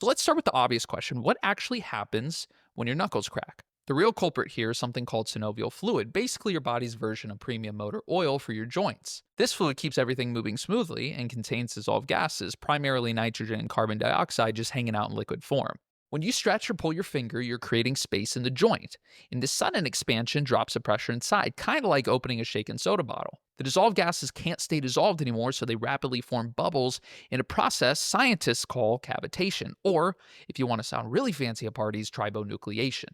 So let's start with the obvious question. What actually happens when your knuckles crack? The real culprit here is something called synovial fluid, basically your body's version of premium motor oil for your joints. This fluid keeps everything moving smoothly and contains dissolved gases, primarily nitrogen and carbon dioxide, just hanging out in liquid form. When you stretch or pull your finger, you're creating space in the joint. And this sudden expansion drops the pressure inside, kind of like opening a shaken soda bottle. The dissolved gases can't stay dissolved anymore, so they rapidly form bubbles in a process scientists call cavitation, or, if you want to sound really fancy at parties, tribonucleation.